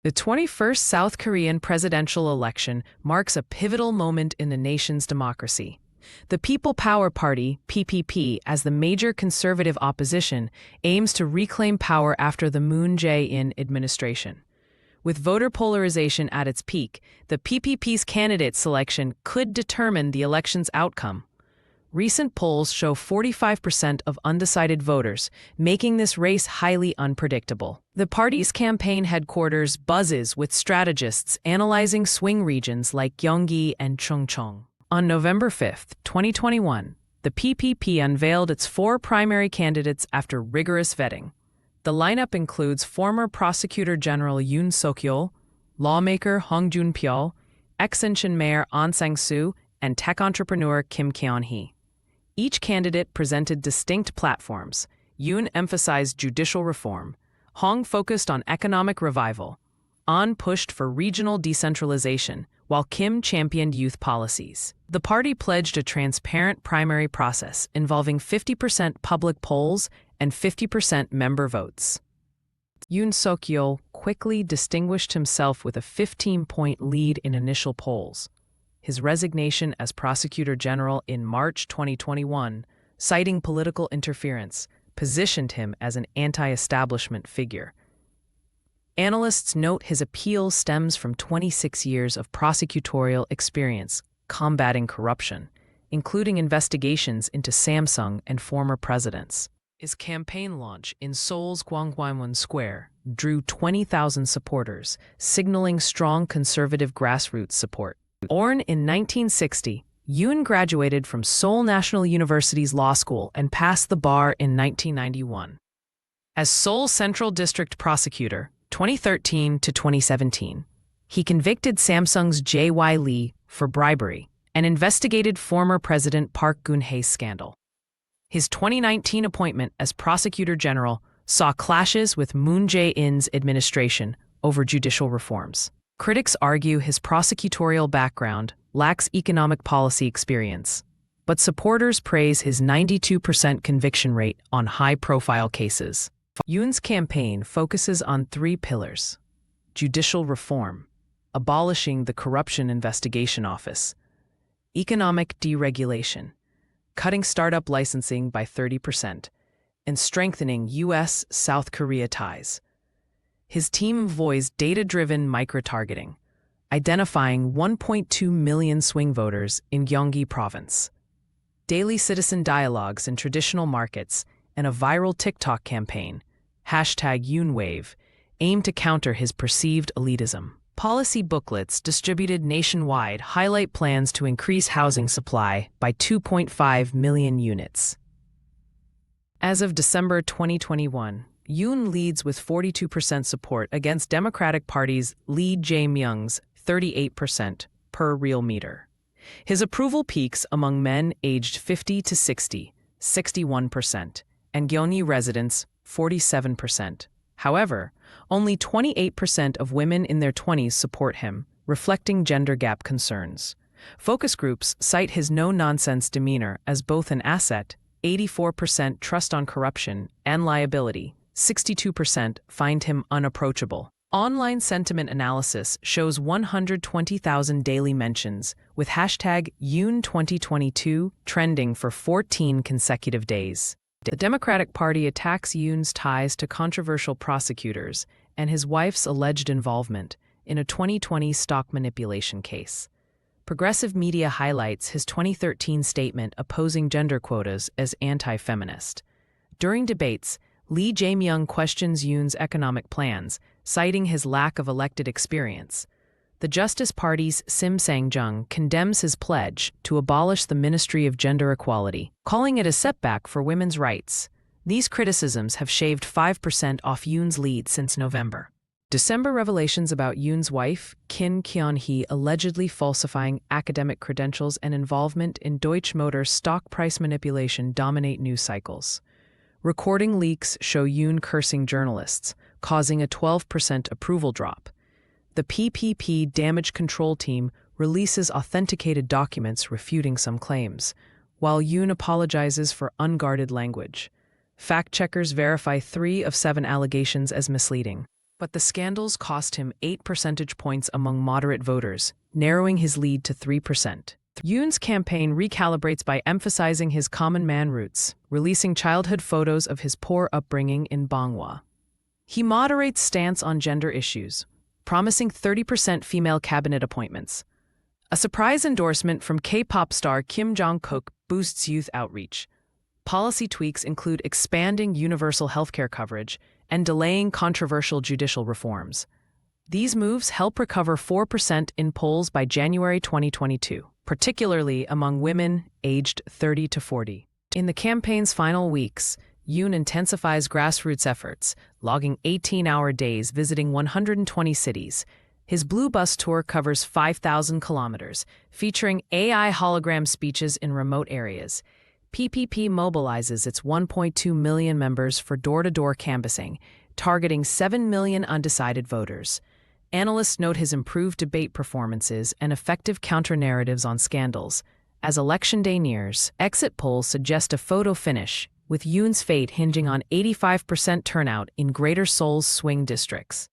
The 21st South Korean presidential election marks a pivotal moment in the nation's democracy. The People Power Party, PPP, as the major conservative opposition, aims to reclaim power after the Moon Jae-in administration. With voter polarization at its peak, the PPP's candidate selection could determine the election's outcome. Recent polls show 45% of undecided voters, making this race highly unpredictable. The party's campaign headquarters buzzes with strategists analyzing swing regions like Gyeonggi and Chungcheong. On November 5, 2021, the PPP unveiled its 4 primary candidates after rigorous vetting. The lineup includes former Prosecutor General Yoon Seok-youl, lawmaker Hong Joon-pyeol, ex-Incheon Mayor Ahn Sang-soo, and tech entrepreneur Kim Keon-hee. Each candidate presented distinct platforms. Yoon emphasized judicial reform. Hong focused on economic revival. Ahn pushed for regional decentralization, while Kim championed youth policies. The party pledged a transparent primary process involving 50% public polls and 50% member votes. Yoon Seok-youl quickly distinguished himself with a 15-point lead in initial polls. His resignation as Prosecutor General in March 2021, citing political interference, positioned him as an anti-establishment figure. Analysts note his appeal stems from 26 years of prosecutorial experience combating corruption, including investigations into Samsung and former presidents. His campaign launch in Seoul's Gwanghwamun Square drew 20,000 supporters, signaling strong conservative grassroots support. Born in 1960, Yoon graduated from Seoul National University's law school and passed the bar in 1991. As Seoul Central District Prosecutor, 2013 to 2017, he convicted Samsung's J.Y. Lee for bribery and investigated former President Park Geun-hye's scandal. His 2019 appointment as Prosecutor General saw clashes with Moon Jae-in's administration over judicial reforms. Critics argue his prosecutorial background lacks economic policy experience, but supporters praise his 92% conviction rate on high-profile cases. Yoon's campaign focuses on 3 pillars: judicial reform, abolishing the Corruption Investigation Office; economic deregulation, cutting startup licensing by 30%, and strengthening U.S.-South Korea ties. His team employs data-driven micro-targeting, identifying 1.2 million swing voters in Gyeonggi Province. Daily citizen dialogues in traditional markets and a viral TikTok campaign, #YounWave, aim to counter his perceived elitism. Policy booklets distributed nationwide highlight plans to increase housing supply by 2.5 million units. As of December 2021, Yoon leads with 42% support against Democratic Party's Lee Jae-myung's 38% per Real Meter. His approval peaks among men aged 50 to 60, 61%, and Gyeonggi residents, 47%. However, only 28% of women in their 20s support him, reflecting gender gap concerns. Focus groups cite his no-nonsense demeanor as both an asset, 84% trust on corruption, and liability, 62% find him unapproachable. Online sentiment analysis shows 120,000 daily mentions, with #Yoon2022 trending for 14 consecutive days. The Democratic Party attacks Yoon's ties to controversial prosecutors and his wife's alleged involvement in a 2020 stock manipulation case. Progressive media highlights his 2013 statement opposing gender quotas as anti-feminist. During debates, Lee Jae-myung questions Yoon's economic plans, citing his lack of elected experience. The Justice Party's Sim Sang-jung condemns his pledge to abolish the Ministry of Gender Equality, calling it a setback for women's rights. These criticisms have shaved 5% off Yoon's lead since November. December revelations about Yoon's wife, Kim Keon-hee, allegedly falsifying academic credentials and involvement in Deutsche Motor's stock price manipulation dominate news cycles. Recording leaks show Yoon cursing journalists, causing a 12% approval drop. The PPP damage control team releases authenticated documents refuting some claims, while Yoon apologizes for unguarded language. Fact-checkers verify 3 of 7 allegations as misleading. But the scandals cost him 8 percentage points among moderate voters, narrowing his lead to 3%. Yoon's campaign recalibrates by emphasizing his common man roots, releasing childhood photos of his poor upbringing in Bangwa. He moderates stance on gender issues, promising 30% female cabinet appointments. A surprise endorsement from K-pop star Kim Jong-kook boosts youth outreach. Policy tweaks include expanding universal healthcare coverage and delaying controversial judicial reforms. These moves help recover 4% in polls by January 2022, particularly among women aged 30 to 40. In the campaign's final weeks, Yoon intensifies grassroots efforts, logging 18-hour days visiting 120 cities. His Blue Bus tour covers 5,000 kilometers, featuring AI hologram speeches in remote areas. PPP mobilizes its 1.2 million members for door-to-door canvassing, targeting 7 million undecided voters. Analysts note his improved debate performances and effective counter-narratives on scandals. As Election Day nears, exit polls suggest a photo finish, with Yoon's fate hinging on 85% turnout in Greater Seoul's swing districts.